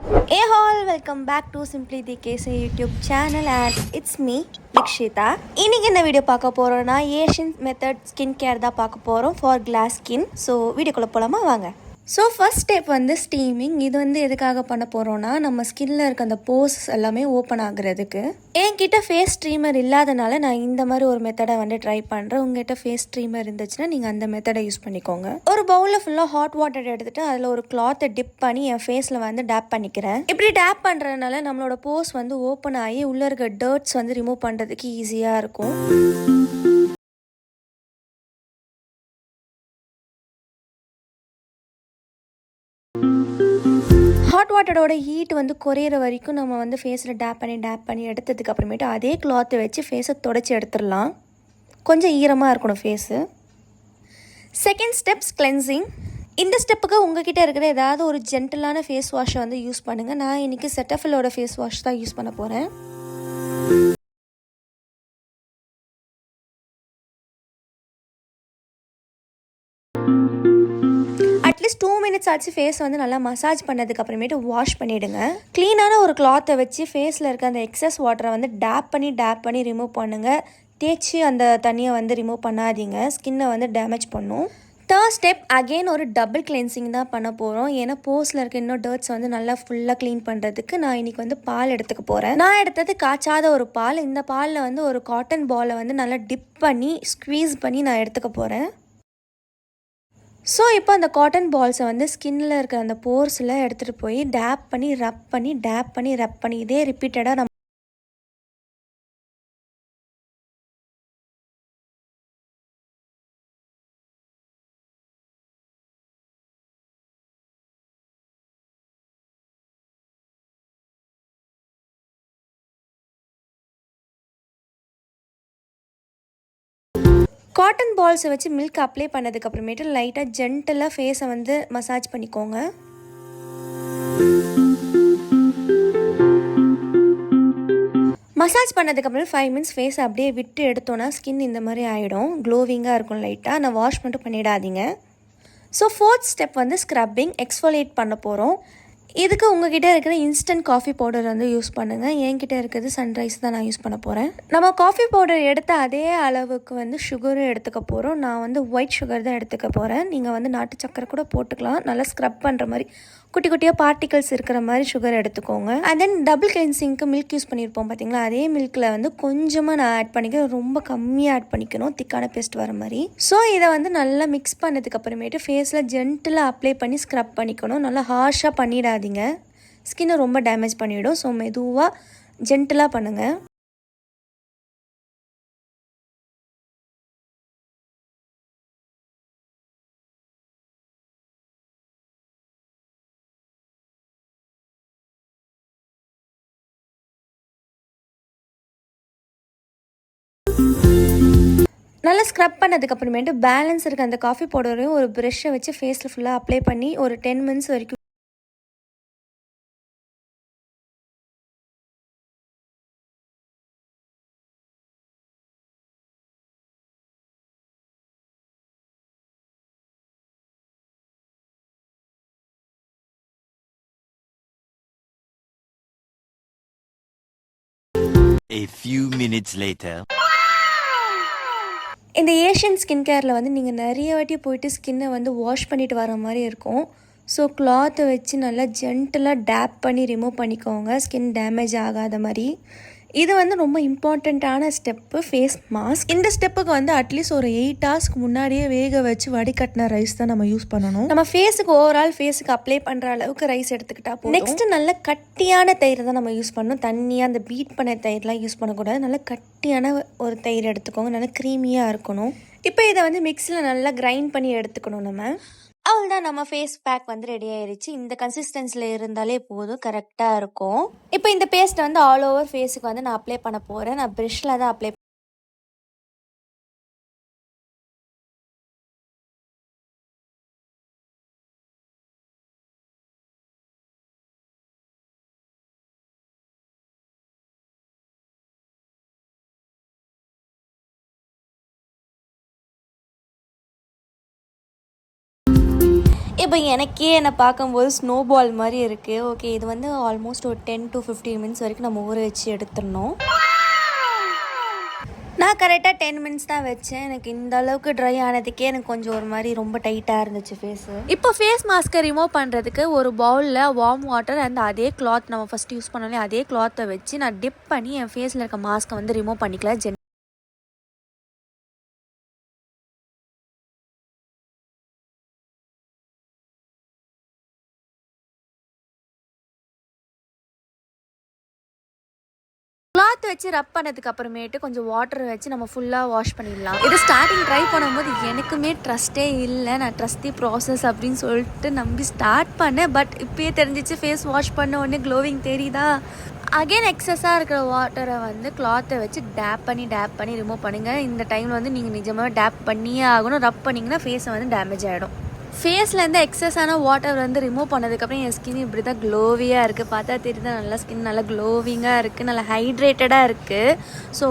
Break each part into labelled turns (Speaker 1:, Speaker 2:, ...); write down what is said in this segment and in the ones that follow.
Speaker 1: Hey all, welcome back to Simply the KC YouTube channel and it's me, Likshita. இன்னைக்கு இந்த video பார்க்க போறோம்னா Asian method skin care தான் பார்க்க போறோம் ஃபார் கிளாஸ் ஸ்கின். ஸோ வீடியோக்குள்ள போலாமா வாங்க. ஸோ ஃபர்ஸ்ட் ஸ்டெப் வந்து ஸ்டீமிங். இது வந்து எதுக்காக பண்ண போகிறோன்னா நம்ம ஸ்கின்னில் இருக்க அந்த போர்ஸ் எல்லாமே ஓப்பன் ஆகுறதுக்கு. என்கிட்ட ஃபேஸ் ஸ்ட்ரீமர் இல்லாதனால நான் இந்த மாதிரி ஒரு மெத்தடை வந்து ட்ரை பண்ணுறேன். உங்ககிட்ட ஃபேஸ் ஸ்ட்ரீமர் இருந்துச்சுன்னா நீங்கள் அந்த மெத்தடை யூஸ் பண்ணிக்கோங்க. ஒரு பவுலில் ஃபுல்லாக ஹாட் வாட்டர் எடுத்துகிட்டு அதில் ஒரு கிளாத்தை டிப் பண்ணி என் ஃபேஸில் வந்து டேப் பண்ணிக்கிறேன். இப்படி டேப் பண்ணுறதுனால நம்மளோட போர்ஸ் வந்து ஓப்பன் ஆகி உள்ளே இருக்க டர்ட்ஸ் வந்து ரிமூவ் பண்ணுறதுக்கு ஈஸியாக இருக்கும். ஹாட் வாட்டரோட ஹீட் வந்து குறையிற வரைக்கும் நம்ம வந்து ஃபேஸில் டேப் பண்ணி எடுத்ததுக்கு அப்புறமேட்டு அதே கிளாத்தை வச்சு ஃபேஸை தொடச்சி எடுத்துடலாம். கொஞ்சம் ஈரமாக இருக்கணும் ஃபேஸு. Second steps cleansing. இந்த ஸ்டெப்புக்கு உங்ககிட்ட இருக்கிற ஏதாவது ஒரு ஜென்டிலான ஃபேஸ் வாஷை வந்து யூஸ் பண்ணுங்கள். நான் இன்றைக்கி செட்டஃபிலோட ஃபேஸ் வாஷ் தான் யூஸ் பண்ண போகிறேன். அட்லீஸ்ட் 2 மினிட்ஸ் ஆச்சு ஃபேஸ் வந்து நல்லா மசாஜ் பண்ணதுக்கு அப்புறமேட்டு வாஷ் பண்ணிவிடுங்க. க்ளீனான ஒரு கிளாத்தை வச்சு ஃபேஸில் இருக்க அந்த எக்ஸஸ் வாட்டரை வந்து டேப் பண்ணி ரிமூவ் பண்ணுங்கள். தேய்ச்சி அந்த தண்ணியை வந்து ரிமூவ் பண்ணாதீங்க, ஸ்கின்னை வந்து டேமேஜ் பண்ணும். தேர்ட் ஸ்டெப் அகெயின் ஒரு டபுள் கிளென்சிங் தான் பண்ண போகிறோம். ஏன்னா போர்ஸில் இருக்க இன்னும் டர்ட்ஸ் வந்து நல்லா ஃபுல்லாக க்ளீன் பண்ணுறதுக்கு நான் இன்றைக்கி வந்து பால் எடுத்துக்க போகிறேன். நான் எடுத்தது காய்ச்சாத ஒரு பால். இந்த பாலில் வந்து ஒரு காட்டன் பாலை வந்து நல்லா டிப் பண்ணி ஸ்க்வீஸ் பண்ணி நான் எடுத்துக்க போகிறேன். ஸோ இப்போ அந்த காட்டன் பால்ஸை வந்து ஸ்கின்னில் இருக்கிற அந்த போர்ஸில் எடுத்துகிட்டு போய் டேப் பண்ணி ரப் பண்ணி இதே ரிப்பீட்டடாக நம்ம காட்டன் பால்ஸை வச்சு மில்க் அப்ளை பண்ணதுக்கப்புறமேட்டு லைட்டாக ஜென்டலாக ஃபேஸை வந்து மசாஜ் பண்ணிக்கோங்க. மசாஜ் பண்ணதுக்கப்புறம் 5 மினிட்ஸ் ஃபேஸை அப்படியே விட்டு எடுத்தோன்னா ஸ்கின் இந்த மாதிரி ஆகிடும், க்ளோவிங்காக இருக்கும் லைட்டாக. நான் வாஷ் மட்டும் பண்ணிடாதீங்க. ஸோ ஃபோர்த் ஸ்டெப் வந்து ஸ்க்ரப்பிங், எக்ஸ்ஃபோலியேட் பண்ண போகிறோம். இதுக்கு உங்ககிட்ட இருக்கிற இன்ஸ்டன்ட் காஃபி பவுடர் வந்து யூஸ் பண்ணுங்கள். என்கிட்ட இருக்கிறது சன்ரைஸ் தான் நான் யூஸ் பண்ண போகிறேன். நம்ம காஃபி பவுடர் எடுத்த அதே அளவுக்கு வந்து சுகரும் எடுத்துக்க போகிறோம். நான் வந்து ஒயிட் சுகர் தான் எடுத்துக்க போகிறேன். நீங்கள் வந்து நாட்டு சக்கரை கூட போட்டுக்கலாம். நல்லா ஸ்க்ரப் பண்ணுற மாதிரி குட்டி குட்டியாக பார்ட்டிகல்ஸ் இருக்கிற மாதிரி சுகர் எடுத்துக்கோங்க. அண்ட் தென் டபுள் கிளென்சிங்க்கு மில்க் யூஸ் பண்ணியிருப்போம் பார்த்தீங்களா, அதே மில்கில் வந்து கொஞ்சமாக நான் ஆட் பண்ணிக்கிறேன். ரொம்ப கம்மியாக ஆட் பண்ணிக்கணும், திக்கான பேஸ்ட் வர மாதிரி. ஸோ இதை வந்து நல்லா மிக்ஸ் பண்ணதுக்கு அப்புறமேட்டு ஃபேஸில் ஜென்டிலாக அப்ளை பண்ணி ஸ்க்ரப் பண்ணிக்கணும். நல்லா ஹார்ஷாக பண்ணிடாதீங்க, ஸ்கின்னை ரொம்ப டேமேஜ் பண்ணிவிடும். ஸோ மெதுவாக ஜென்டிலாக பண்ணுங்கள். நல்லா ஸ்க்ரப் பண்ணதுக்கப்புறமேட்டு பேலன்ஸ் இருக்க அந்த காஃபி பவுடரையும் ஒரு ப்ரெஷ்ஷை வச்சு ஃபேஸில் ஃபுல்லாக அப்ளை பண்ணி ஒரு 10 மினிட்ஸ் வரைக்கும்
Speaker 2: A few minutes later.
Speaker 1: இந்த ஏஷியன் ஸ்கின் கேரில் வந்து நீங்கள் நிறைய வாட்டி போயிட்டு ஸ்கின்னை வந்து வாஷ் பண்ணிட்டு வர மாதிரி இருக்கும். ஸோ கிளாத்தை வச்சு நல்லா ஜென்டலாக டேப் பண்ணி ரிமூவ் பண்ணிக்கோங்க, ஸ்கின் டேமேஜ் ஆகாத மாதிரி. இது வந்து ரொம்ப இம்பார்ட்டண்ட்டான ஸ்டெப்பு, ஃபேஸ் மாஸ்க். இந்த ஸ்டெப்புக்கு வந்து அட்லீஸ்ட் ஒரு 8 ஹவர்ஸ்க்கு முன்னாடியே வேக வச்சு வடிகட்டின ரைஸ் தான் நம்ம யூஸ் பண்ணணும். நம்ம ஃபேஸுக்கு ஓவரால் ஃபேஸுக்கு அப்ளை பண்ணுற அளவுக்கு ரைஸ் எடுத்துக்கிட்டா போதும். நெக்ஸ்ட்டு நல்ல கட்டியான தயிர் தான் நம்ம யூஸ் பண்ணணும். தண்ணியாக அந்த பீட் பண்ண தயிர்லாம் யூஸ் பண்ணக்கூடாது. நல்லா கட்டியான ஒரு தயிர் எடுத்துக்கோங்க, நல்லா க்ரீமியாக இருக்கணும். இப்போ இதை வந்து மிக்ஸியில் நல்லா கிரைண்ட் பண்ணி எடுத்துக்கணும் நம்ம. அவ்வளோதான், நம்ம ஃபேஸ் பேக் வந்து ரெடி ஆயிடுச்சு. இந்த கன்சிஸ்டன்சியில் இருந்தாலே போதும், கரெக்டாக இருக்கும். இப்போ இந்த பேஸ்ட்டை வந்து ஆல் ஓவர் ஃபேஸுக்கு வந்து நான் அப்ளை பண்ண போகிறேன். நான் ப்ரஷ்ஷில் தான் அப்ளை இப்போ எனக்கே என்னை பார்க்கும்போது ஸ்னோ பால் மாதிரி இருக்குது. ஓகே, இது வந்து ஆல்மோஸ்ட் ஒரு 10 to 15 மினிட்ஸ் வரைக்கும் நம்ம ஊற வச்சு எடுத்துடணும். நான் கரெக்டாக 10 மினிட்ஸ் தான் வச்சேன். எனக்கு இந்த அளவுக்கு ட்ரை ஆனதுக்கே எனக்கு கொஞ்சம் ஒரு மாதிரி ரொம்ப டைட்டாக இருந்துச்சு ஃபேஸு. இப்போ ஃபேஸ் மாஸ்க்கை ரிமூவ் பண்ணுறதுக்கு ஒரு பவுலில் வார்ம் வாட்டர் அண்ட் அதே கிளாத் நம்ம ஃபஸ்ட் யூஸ் பண்ணோன்னே அதே கிளாத்தை வச்சு நான் டிப் பண்ணி என் ஃபேஸில் இருக்க மாஸ்க்கை வந்து ரிமூவ் பண்ணிக்கலாம். கிளாத் வச்சு ரப் பண்ணதுக்கு அப்புறமேட்டு கொஞ்சம் வாட்டர் வச்சு நம்ம ஃபுல்லாக வாஷ் பண்ணிடலாம். இது ஸ்டார்டிங் ட்ரை பண்ணும்போது எனக்குமே ட்ரஸ்ட்டே இல்லை. நான் ட்ரஸ்டி ப்ராசஸ் அப்படின்னு சொல்லிட்டு நம்பி ஸ்டார்ட் பண்ணேன். பட் இப்போயே தெரிஞ்சிச்சு ஃபேஸ் வாஷ் பண்ண உடனே க்ளோவிங் தெரியுதா. அகெயின் எக்ஸஸாக இருக்கிற வாட்டரை வந்து கிளாத்தை வச்சு டேப் பண்ணி ரிமூவ் பண்ணுங்கள். இந்த டைமில் வந்து நீங்கள் நிஜமாக டேப் பண்ணியே ஆகணும். ரப் பண்ணிங்கன்னா ஃபேஸை வந்து டேமேஜ் ஆகிடும். ஃபேஸ்லேருந்து எக்ஸஸான வாட்டர் வந்து ரிமூவ் பண்ணதுக்கப்புறம் என் ஸ்கின் இப்படி தான் க்ளோவியாக இருக்குது. பார்த்தா தெரியுது நல்லா ஸ்கின் நல்லா க்ளோவிங்காக இருக்குது, நல்லா ஹைட்ரேட்டடாக இருக்குது. ஸோ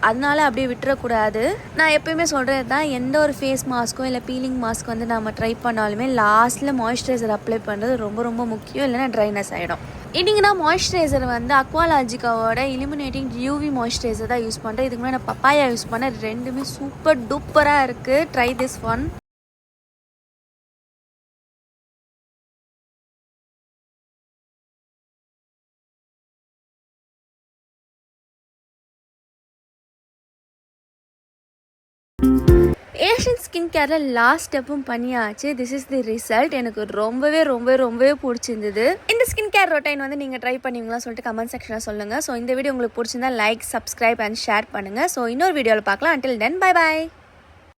Speaker 1: அதனால அப்படியே விட்டுறக்கூடாது. நான் எப்போயுமே சொல்கிறது தான், எந்த ஒரு ஃபேஸ் மாஸ்க்கோ இல்லை பீலிங் மாஸ்க் வந்து நம்ம ட்ரை பண்ணாலுமே லாஸ்ட்டில் மாய்ஸ்சரைசர் அப்ளை பண்ணுறது ரொம்ப ரொம்ப முக்கியம், இல்லைன்னா ட்ரைனஸ் ஆகிடும். இன்னைக்கு மாய்ஸ்சரைசர் வந்து அக்வாலாஜிக்காவோட இலிமினேட்டிங் யூவி மாய்ஸ்சரைசர் தான் யூஸ் பண்ணுறேன். இதுக்கு முன்னாடி நான் பப்பாயா யூஸ் பண்ணேன். ரெண்டுமே சூப்பர் டூப்பராக இருக்குது. Try this one. Asian skin கேரில் லாஸ்ட் ஸ்டெப்பும் பண்ணியாச்சு. This is the result. எனக்கு ரொம்பவே பிடிச்சிருந்தது. இந்த ஸ்கின் கேர் ரொட்டைன் வந்து நீங்கள் ட்ரை பண்ணுவீங்களா சொல்லிட்டு கமெண்ட் செக்ஷனில் சொல்லுங்கள். ஸோ இந்த வீடியோ உங்களுக்கு பிடிச்சிருந்தா லைக், சப்ஸ்கிரைப் அண்ட் ஷேர் பண்ணுங்கள். ஸோ இன்னொரு வீடியோவில் பார்க்கலாம். until then, bye bye.